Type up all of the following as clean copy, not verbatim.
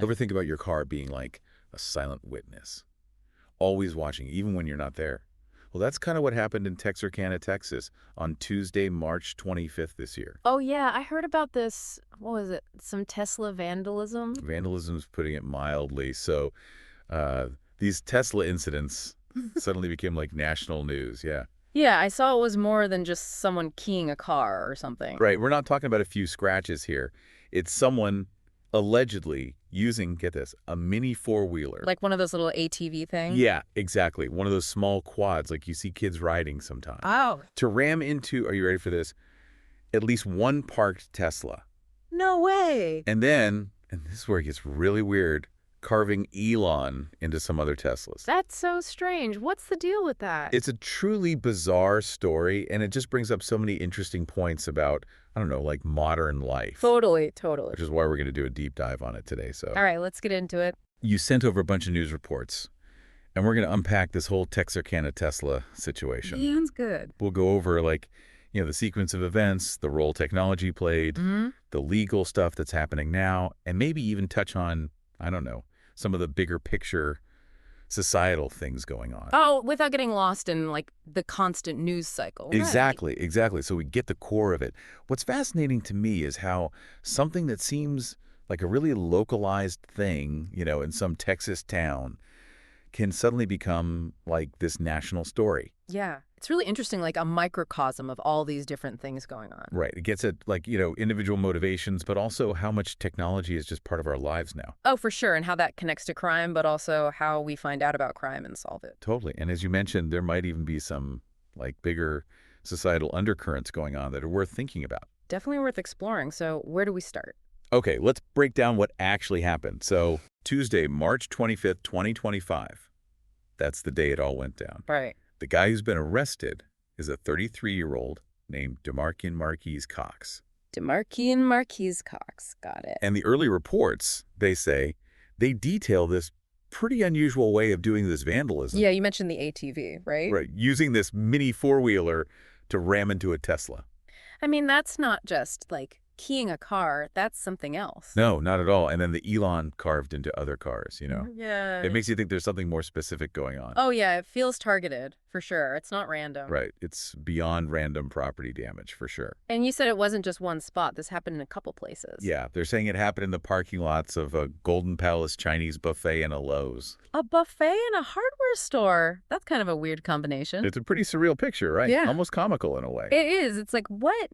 Ever think about your car being like a silent witness, always watching, even when you're not there? Well, that's kind of what happened in Texarkana, Texas, on Tuesday, March 25th this year. Oh, yeah, I heard about this. What was it? Some Tesla vandalism? Vandalism's putting it mildly. So these Tesla incidents suddenly became like national news, yeah. Yeah, I saw it was more than just someone keying a car or something. Right, we're not talking about a few scratches here. It's someone allegedly using, get this, a mini four-wheeler. Like one of those little ATV things? Yeah, exactly. One of those small quads like you see kids riding sometimes. Oh. To ram into, are you ready for this, at least one parked Tesla. No way. And then, and this is where it gets really weird, carving Elon into some other Teslas. That's so strange. What's the deal with that? It's a truly bizarre story, and it just brings up so many interesting points about, I don't know, like modern life. Totally. Which is why we're going to do a deep dive on it today. So, All right, let's get into it. you sent over a bunch of news reports, and we're going to unpack this whole Texarkana Tesla situation. Sounds good. We'll go over, like, the sequence of events, the role technology played, the legal stuff that's happening now, and maybe even touch on, I don't know, some of the bigger picture societal things going on. Oh, without getting lost in, like, the constant news cycle. Exactly. So we get the core of it. What's fascinating to me is how something that seems like a really localized thing, in some Texas town can suddenly become like this national story. Yeah. It's really interesting, like a microcosm of all these different things going on. Right. It gets at, like, individual motivations, but also how much technology is just part of our lives now. Oh, for sure. And how that connects to crime, but also how we find out about crime and solve it. Totally. And as you mentioned, there might even be some, like, bigger societal undercurrents going on that are worth thinking about. Definitely worth exploring. So where do we start? Okay, let's break down what actually happened. So Tuesday, March 25th, 2025. That's the day it all went down. Right. The guy who's been arrested is a 33-year-old named DeMarkian Marquise Cox. DeMarkian Marquise Cox. Got it. And the early reports, they say, they detail this pretty unusual way of doing this vandalism. Yeah, you mentioned the ATV, right? Right, using this mini four-wheeler to ram into a Tesla. I mean, that's not just, like, keying a car. That's something else. No, not at all. And then the Elon carved into other cars, Yeah. It makes you think there's something more specific going on. Oh, yeah. It feels targeted, for sure. It's not random. Right. It's beyond random property damage, for sure. And you said it wasn't just one spot. This happened in a couple places. Yeah, they're saying it happened in the parking lots of a Golden Palace Chinese buffet and a Lowe's. A buffet and a hardware store. That's kind of a weird combination. It's a pretty surreal picture, right? Yeah. Almost comical in a way. It is. It's like, what?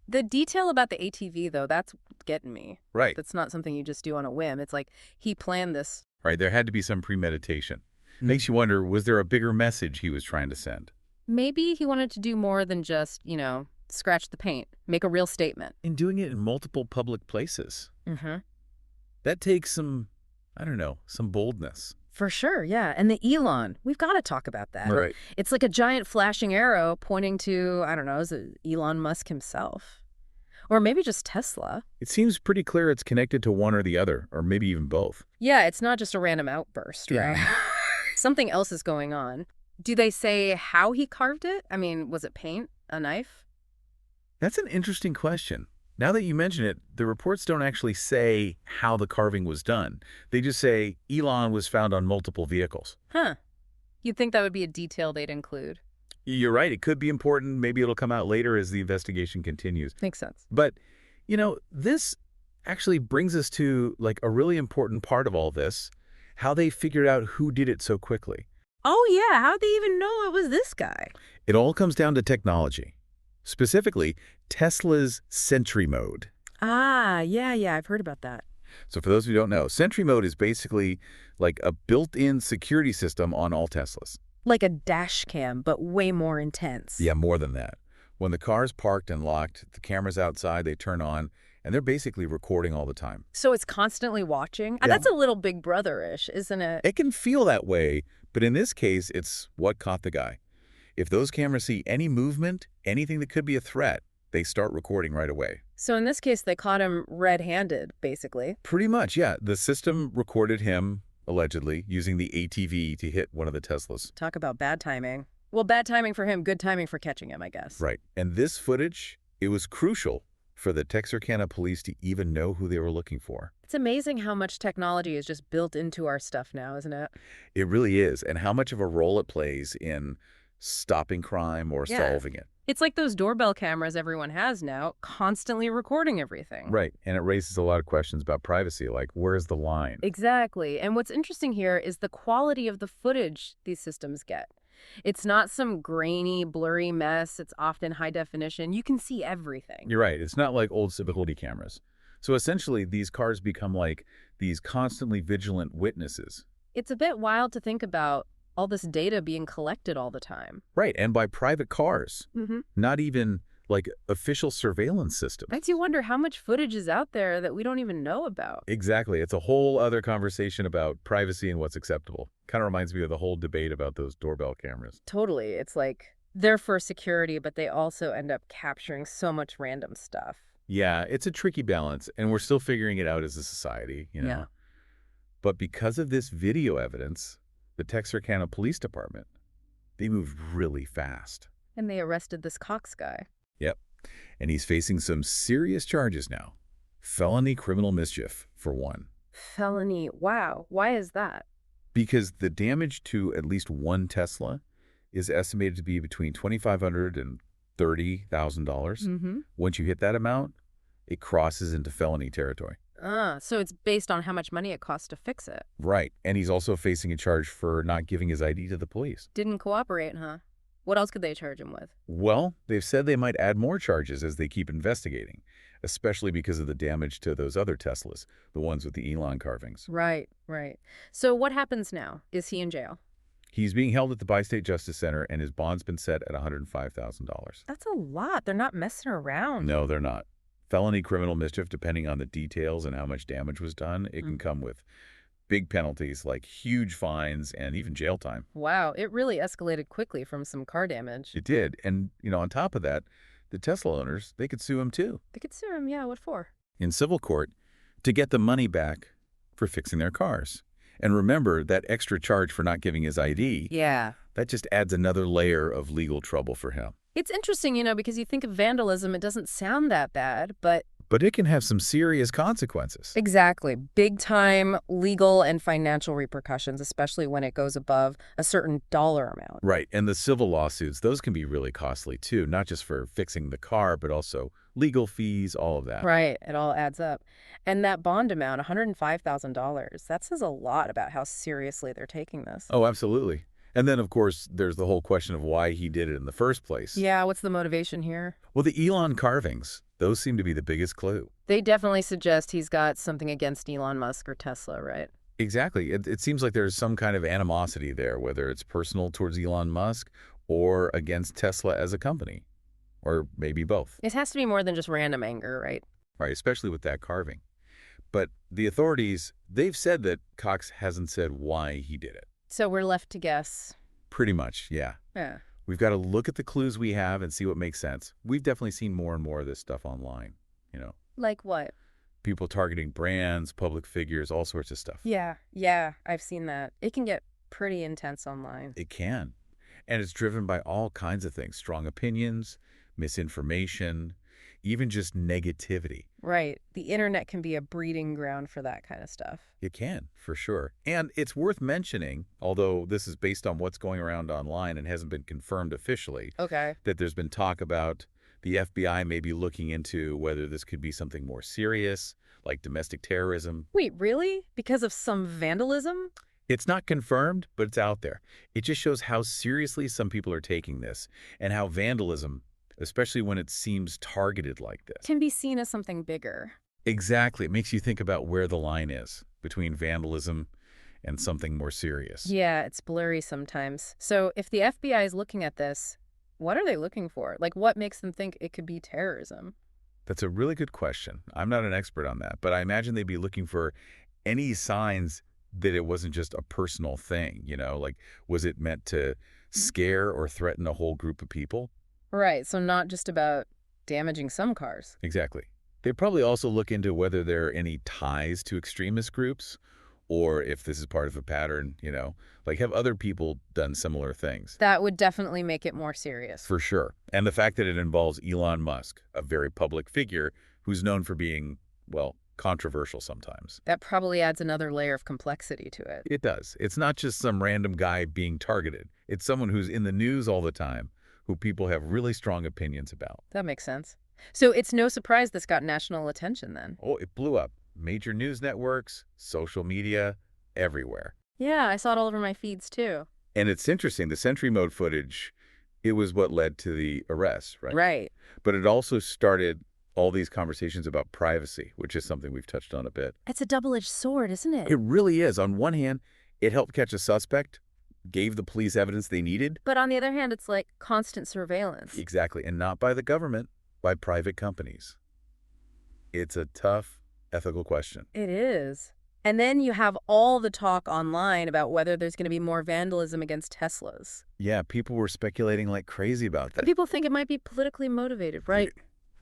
The detail about the ATV, though, that's getting me. Right. That's not something you just do on a whim. It's like he planned this. Right. There had to be some premeditation. Makes you wonder, was there a bigger message he was trying to send? Maybe he wanted to do more than just, scratch the paint, make a real statement. In doing it in multiple public places. Mm-hmm. That takes some, I don't know, some boldness. For sure, yeah. And the Elon, we've got to talk about that. Right. It's like a giant flashing arrow pointing to, I don't know, is it Elon Musk himself? Or maybe just Tesla. It seems pretty clear it's connected to one or the other, or maybe even both. Yeah, it's not just a random outburst, Yeah. right? Something else is going on. Do they say how he carved it? I mean, was it paint? A knife? That's an interesting question. Now that you mention it, the reports don't actually say how the carving was done. They just say Elon was found on multiple vehicles. Huh. You'd think that would be a detail they'd include. You're right. It could be important. Maybe it'll come out later as the investigation continues. Makes sense. But, this actually brings us to, like, a really important part of all this, how they figured out who did it so quickly. Oh, yeah. How'd they even know it was this guy? It all comes down to technology. Specifically, Tesla's Sentry Mode. Ah, yeah, I've heard about that. So for those who don't know, Sentry Mode is basically like a built-in security system on all Teslas. Like a dash cam, but way more intense. Yeah, more than that. When the car's parked and locked, the cameras outside, they turn on, and they're basically recording all the time. So it's constantly watching? Yeah. That's a little Big Brother-ish, isn't it? It can feel that way, but in this case, it's what caught the guy. If those cameras see any movement, anything that could be a threat, they start recording right away. So in this case, they caught him red-handed, basically. Pretty much, yeah. The system recorded him, allegedly, using the ATV to hit one of the Teslas. Talk about bad timing. Well, bad timing for him, good timing for catching him, I guess. Right. And this footage, it was crucial for the Texarkana police to even know who they were looking for. It's amazing how much technology is just built into our stuff now, isn't it? It really is, and how much of a role it plays in stopping crime or Yeah. solving it. It's like those doorbell cameras everyone has now, constantly recording everything. Right, and it raises a lot of questions about privacy, like where's the line? Exactly. And what's interesting here is the quality of the footage these systems get. It's not some grainy, blurry mess. It's often high definition. You can see everything. You're right, it's not like old civility cameras. So essentially, these cars become like these constantly vigilant witnesses. It's a bit wild to think about all this data being collected all the time. Right, and by private cars, Mm-hmm. not even like official surveillance systems. Makes you wonder how much footage is out there that we don't even know about. Exactly. It's a whole other conversation about privacy and what's acceptable. Kind of reminds me of the whole debate about those doorbell cameras. Totally. It's like they're for security, but they also end up capturing so much random stuff. Yeah, it's a tricky balance, and we're still figuring it out as a society, you know. Yeah. But because of this video evidence, the Texarkana Police Department, they moved really fast. And they arrested this Cox guy. Yep. And he's facing some serious charges now. Felony criminal mischief, for one. Felony. Wow. Why is that? Because the damage to at least one Tesla is estimated to be between $2,500 and $30,000. Mm-hmm. Once you hit that amount, it crosses into felony territory. So it's based on how much money it costs to fix it. Right. And he's also facing a charge for not giving his ID to the police. Didn't cooperate, huh? What else could they charge him with? Well, they've said they might add more charges as they keep investigating, especially because of the damage to those other Teslas, the ones with the Elon carvings. Right, right. So what happens now? Is he in jail? He's being held at the Bi-State Justice Center, and his bond's been set at $105,000. That's a lot. They're not messing around. No, they're not. Felony criminal mischief, depending on the details and how much damage was done, it can come with big penalties like huge fines and even jail time. Wow, it really escalated quickly from some car damage. It did. And, on top of that, the Tesla owners, they could sue him too They could sue him, yeah, what for? in civil court to get the money back for fixing their cars. And remember, that extra charge for not giving his ID, Yeah. that just adds another layer of legal trouble for him. It's interesting, because you think of vandalism, it doesn't sound that bad, but... But it can have some serious consequences. Exactly. Big time legal and financial repercussions, especially when it goes above a certain dollar amount. Right. And the civil lawsuits, those can be really costly too, not just for fixing the car, but also legal fees, all of that. Right. It all adds up. And that bond amount, $105,000, that says a lot about how seriously they're taking this. Oh, absolutely. And then, of course, there's the whole question of why he did it in the first place. Yeah, what's the motivation here? Well, the Elon carvings, those seem to be the biggest clue. They definitely suggest he's got something against Elon Musk or Tesla, right? Exactly. It seems like there's some kind of animosity there, whether it's personal towards Elon Musk or against Tesla as a company, or maybe both. It has to be more than just random anger, right? Right, especially with that carving. But the authorities, they've said that Cox hasn't said why he did it. So we're left to guess. Pretty much, yeah. Yeah. We've got to look at the clues we have and see what makes sense. We've definitely seen more and more of this stuff online, Like what? People targeting brands, public figures, all sorts of stuff. Yeah, I've seen that. It can get pretty intense online. It can. And it's driven by all kinds of things, strong opinions, misinformation, even just negativity. Right. The internet can be a breeding ground for that kind of stuff. It can, for sure. And it's worth mentioning, although this is based on what's going around online and hasn't been confirmed officially, Okay. that there's been talk about the FBI may be looking into whether this could be something more serious, like domestic terrorism. Wait, really? Because of some vandalism? It's not confirmed, but it's out there. It just shows how seriously some people are taking this and how vandalism, especially when it seems targeted like this. Can be seen as something bigger. Exactly. It makes you think about where the line is between vandalism and something more serious. Yeah, it's blurry sometimes. So if the FBI is looking at this, what are they looking for? Like, what makes them think it could be terrorism? That's a really good question. I'm not an expert on that, but I imagine they'd be looking for any signs that it wasn't just a personal thing, like was it meant to scare or threaten a whole group of people? Right, so not just about damaging some cars. Exactly. They'd probably also look into whether there are any ties to extremist groups or if this is part of a pattern, like have other people done similar things? That would definitely make it more serious. For sure. And the fact that it involves Elon Musk, a very public figure, who's known for being, well, controversial sometimes. That probably adds another layer of complexity to it. It does. It's not just some random guy being targeted. It's someone who's in the news all the time, who people have really strong opinions about. That makes sense. So it's no surprise this got national attention then. Oh, it blew up. Major news networks, social media, everywhere. Yeah, I saw it all over my feeds too. And it's interesting, the Sentry Mode footage, it was what led to the arrest, right? Right. But it also started all these conversations about privacy, which is something we've touched on a bit. It's a double-edged sword, isn't it? It really is. On one hand, it helped catch a suspect, gave the police evidence they needed. But on the other hand, it's like constant surveillance. Exactly. And not by the government, by private companies. It's a tough ethical question. It is. And then you have all the talk online about whether there's going to be more vandalism against Teslas. Yeah, people were speculating like crazy about that. People think it might be politically motivated, right?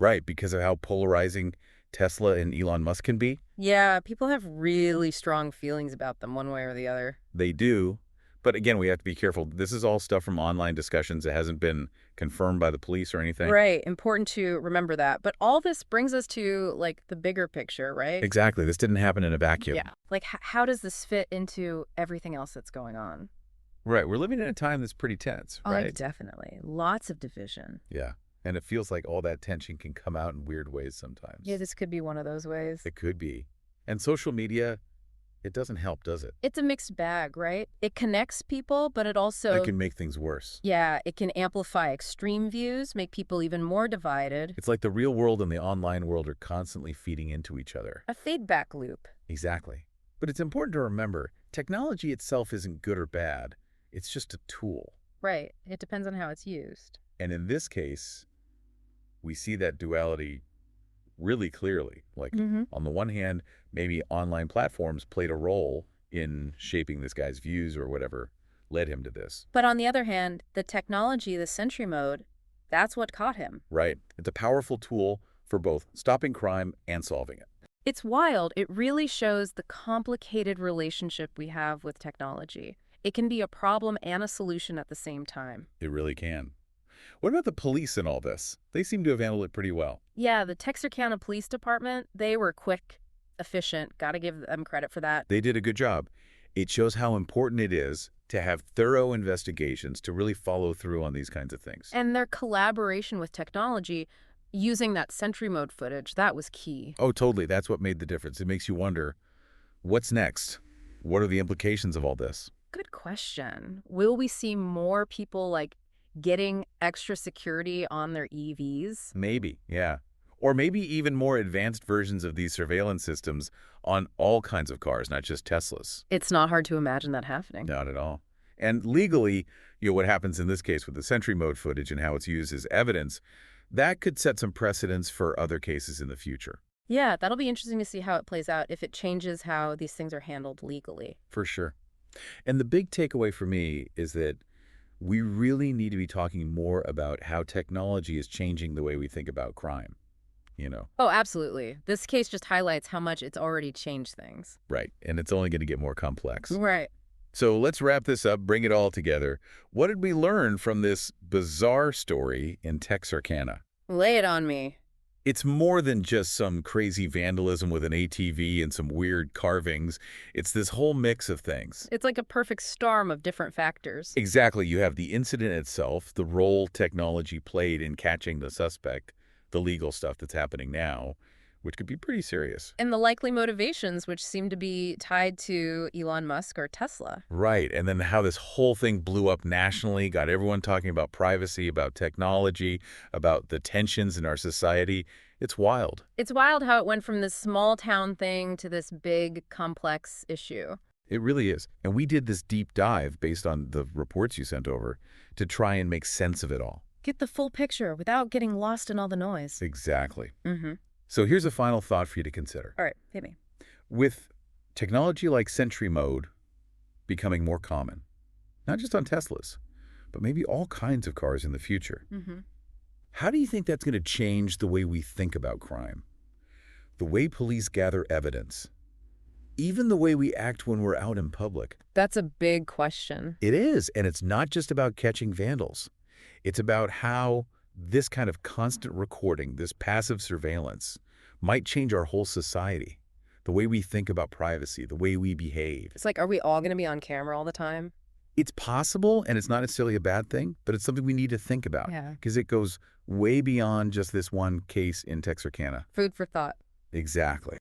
Right, because of how polarizing Tesla and Elon Musk can be. Yeah, people have really strong feelings about them one way or the other. They do. But again, we have to be careful. This is all stuff from online discussions. It hasn't been confirmed by the police or anything. Right. Important to remember that. But all this brings us to, like, the bigger picture, right? Exactly. This didn't happen in a vacuum. Yeah. Like, how does this fit into everything else that's going on? Right. We're living in a time that's pretty tense, right? Oh, definitely. Lots of division. Yeah. And it feels like all that tension can come out in weird ways sometimes. Yeah, this could be one of those ways. It could be. And social media, it doesn't help, does it? It's a mixed bag, right? It connects people, but it also... It can make things worse. Yeah, it can amplify extreme views, make people even more divided. It's like the real world and the online world are constantly feeding into each other. A feedback loop. Exactly. But it's important to remember, technology itself isn't good or bad. It's just a tool. Right. It depends on how it's used. And in this case, we see that duality really clearly. Like, on the one hand, maybe online platforms played a role in shaping this guy's views or whatever led him to this. But on the other hand, the technology, the Sentry Mode, that's what caught him. Right. It's a powerful tool for both stopping crime and solving it. It's wild. It really shows the complicated relationship we have with technology. It can be a problem and a solution at the same time. It really can. What about the police in all this? They seem to have handled it pretty well. Yeah, the Texarkana Police Department, they were quick, efficient. Got to give them credit for that. They did a good job. It shows how important it is to have thorough investigations to really follow through on these kinds of things. And their collaboration with technology, using that Sentry Mode footage, that was key. Oh, totally. That's what made the difference. It makes you wonder, what's next? What are the implications of all this? Good question. Will we see more people, like, getting extra security on their EVs? Maybe, yeah. Or maybe even more advanced versions of these surveillance systems on all kinds of cars, not just Teslas. It's not hard to imagine that happening. Not at all. And legally, what happens in this case with the Sentry Mode footage and how it's used as evidence, that could set some precedents for other cases in the future. Yeah, that'll be interesting to see how it plays out, if it changes how these things are handled legally. For sure. And the big takeaway for me is that we really need to be talking more about how technology is changing the way we think about crime, Oh, absolutely. This case just highlights how much it's already changed things. Right. And it's only going to get more complex. Right. So let's wrap this up, bring it all together. What did we learn from this bizarre story in Texarkana? Lay it on me. It's more than just some crazy vandalism with an ATV and some weird carvings. It's this whole mix of things. It's like a perfect storm of different factors. Exactly. You have the incident itself, the role technology played in catching the suspect, the legal stuff that's happening now, which could be pretty serious. And the likely motivations, which seem to be tied to Elon Musk or Tesla. Right. And then how this whole thing blew up nationally, got everyone talking about privacy, about technology, about the tensions in our society. It's wild. It's wild how it went from this small town thing to this big, complex issue. It really is. And we did this deep dive based on the reports you sent over to try and make sense of it all. Get the full picture without getting lost in all the noise. Exactly. Mm-hmm. So here's a final thought for you to consider. All right, hit me. With technology like Sentry Mode becoming more common, not just on Teslas, but maybe all kinds of cars in the future, how do you think that's going to change the way we think about crime? The way police gather evidence? Even the way we act when we're out in public? That's a big question. It is, and it's not just about catching vandals. It's about how this kind of constant recording, this passive surveillance, might change our whole society, the way we think about privacy, the way we behave. It's like, are we all going to be on camera all the time? It's possible, and it's not necessarily a bad thing, but it's something we need to think about Yeah. because it goes way beyond just this one case in Texarkana. Food for thought. Exactly.